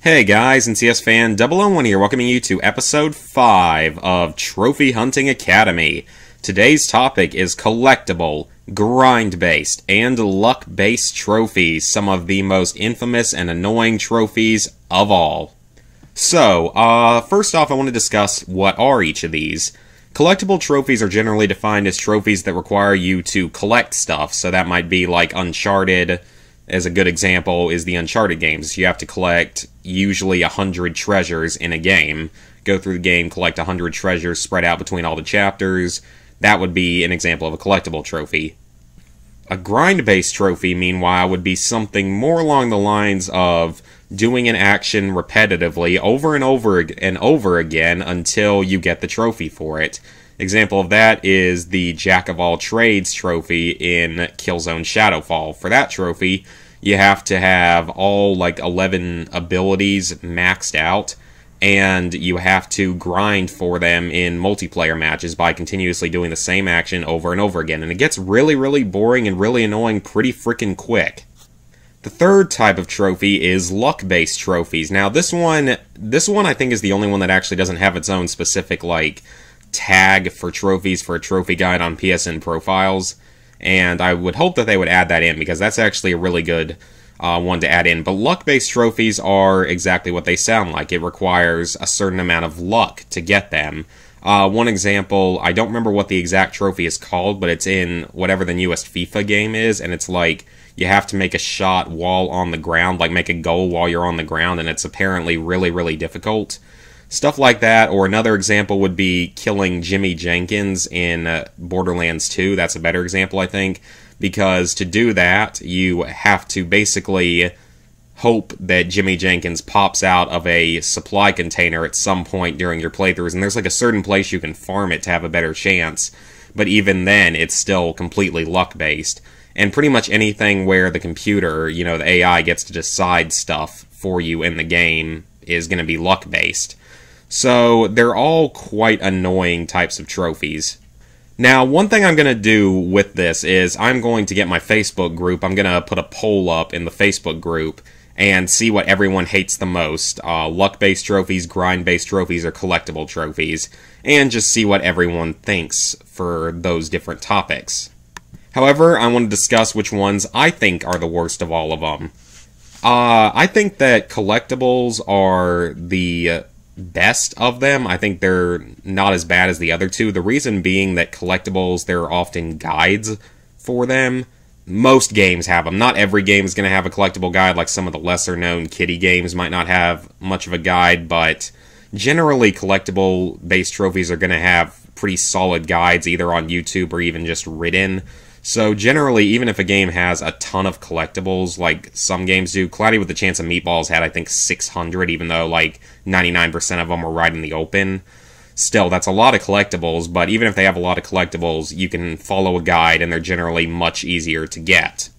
Hey guys, NCS Fan 001 here, welcoming you to episode 5 of Trophy Hunting Academy. Today's topic is collectible, grind-based, and luck-based trophies, some of the most infamous and annoying trophies of all. So, first off I want to discuss what are each of these. Collectible trophies are generally defined as trophies that require you to collect stuff, so that might be like Uncharted. As a good example is the Uncharted games. You have to collect usually 100 treasures in a game. Go through the game, collect 100 treasures spread out between all the chapters. That would be an example of a collectible trophy. A grind-based trophy, meanwhile, would be something more along the lines of doing an action repetitively over and over again until you get the trophy for it. Example of that is the Jack of all trades trophy in Killzone Shadowfall. For that trophy, you have to have all like 11 abilities maxed out, and you have to grind for them in multiplayer matches by continuously doing the same action over and over again. And it gets really, really boring and really annoying pretty freaking quick. The third type of trophy is luck-based trophies. Now this one I think is the only one that actually doesn't have its own specific like tag for trophies for a trophy guide on PSN profiles, and I would hope that they would add that in because that's actually a really good one to add in. But luck-based trophies are exactly what they sound like. It requires a certain amount of luck to get them. One example, I don't remember what the exact trophy is called, but it's in whatever the newest FIFA game is, and it's like you have to make a shot while on the ground, like make a goal while you're on the ground, and it's apparently really, really difficult. Stuff like that, or another example would be killing Jimmy Jenkins in Borderlands 2. That's a better example, I think, because to do that, you have to basically hope that Jimmy Jenkins pops out of a supply container at some point during your playthroughs, and there's like a certain place you can farm it to have a better chance, but even then, it's still completely luck-based. And pretty much anything where the computer, you know, the AI gets to decide stuff for you in the game is going to be luck-based. So, they're all quite annoying types of trophies. Now, one thing I'm going to do with this is I'm going to get my Facebook group. I'm going to put a poll up in the Facebook group and see what everyone hates the most. Luck-based trophies, grind-based trophies, or collectible trophies. And just see what everyone thinks for those different topics. However, I want to discuss which ones I think are the worst of all of them. I think that collectibles are the best of them. I think they're not as bad as the other two. The reason being that collectibles, there are often guides for them. Most games have them. Not every game is going to have a collectible guide, like some of the lesser-known kiddie games might not have much of a guide, but generally collectible-based trophies are going to have pretty solid guides, either on YouTube or even just written. So generally, even if a game has a ton of collectibles, like some games do, Cloudy with a Chance of Meatballs had, I think, 600, even though, like, 99% of them were right in the open. Still, that's a lot of collectibles, but even if they have a lot of collectibles, you can follow a guide, and they're generally much easier to get.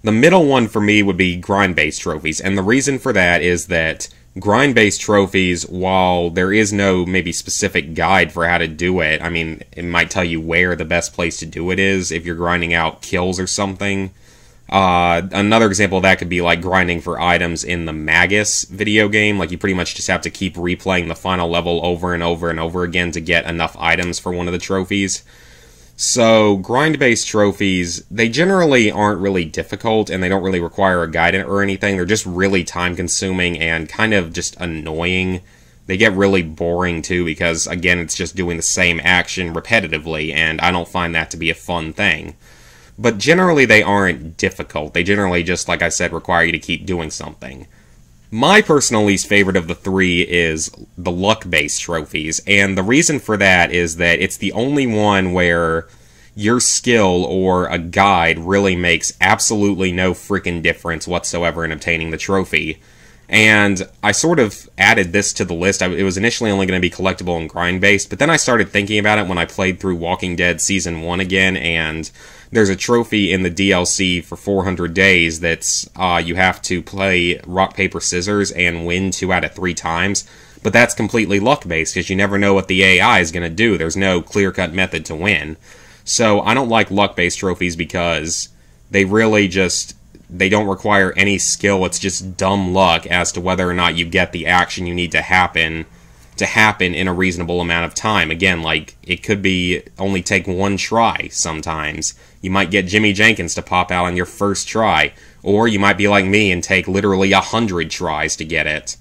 The middle one for me would be grind-based trophies, and the reason for that is that grind-based trophies, while there is no maybe specific guide for how to do it, I mean, it might tell you where the best place to do it is if you're grinding out kills or something. Another example of that could be like grinding for items in the Magus video game. Like, you pretty much just have to keep replaying the final level over and over and over again to get enough items for one of the trophies. So, grind-based trophies, they generally aren't really difficult, and they don't really require a guide or anything. They're just really time-consuming and kind of just annoying. They get really boring, too, because, again, it's just doing the same action repetitively, and I don't find that to be a fun thing. But generally, they aren't difficult. They generally just, like I said, require you to keep doing something. My personal least favorite of the three is the luck-based trophies, and the reason for that is that it's the only one where your skill or a guide really makes absolutely no freaking difference whatsoever in obtaining the trophy. And I sort of added this to the list. It was initially only going to be collectible and grind-based, but then I started thinking about it when I played through Walking Dead Season 1 again, and there's a trophy in the DLC for 400 days that's you have to play rock, paper, scissors and win 2 out of 3 times. But that's completely luck-based because you never know what the AI is going to do. There's no clear-cut method to win. So I don't like luck-based trophies because they really just they don't require any skill. It's just dumb luck as to whether or not you get the action you need to happen in a reasonable amount of time. Again, like, it could be only take one try sometimes. You might get Jimmy Jenkins to pop out on your first try, or you might be like me and take literally 100 tries to get it.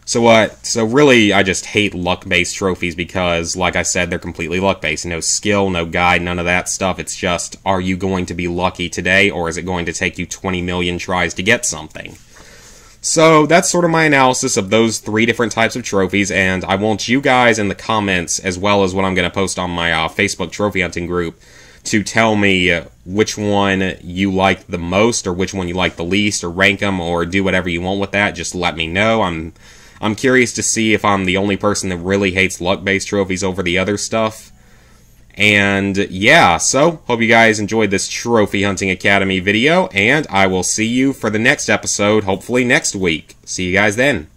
So really, I just hate luck-based trophies because, like I said, they're completely luck-based. No skill, no guide, none of that stuff. It's just, are you going to be lucky today, or is it going to take you 20 million tries to get something? So that's sort of my analysis of those 3 different types of trophies, and I want you guys in the comments, as well as what I'm going to post on my Facebook trophy hunting group, to tell me which one you like the most, or which one you like the least, or rank them, or do whatever you want with that. Just let me know. I'm curious to see if I'm the only person that really hates luck-based trophies over the other stuff. And yeah, so hope you guys enjoyed this Trophy Hunting Academy video, and I will see you for the next episode, hopefully next week. See you guys then.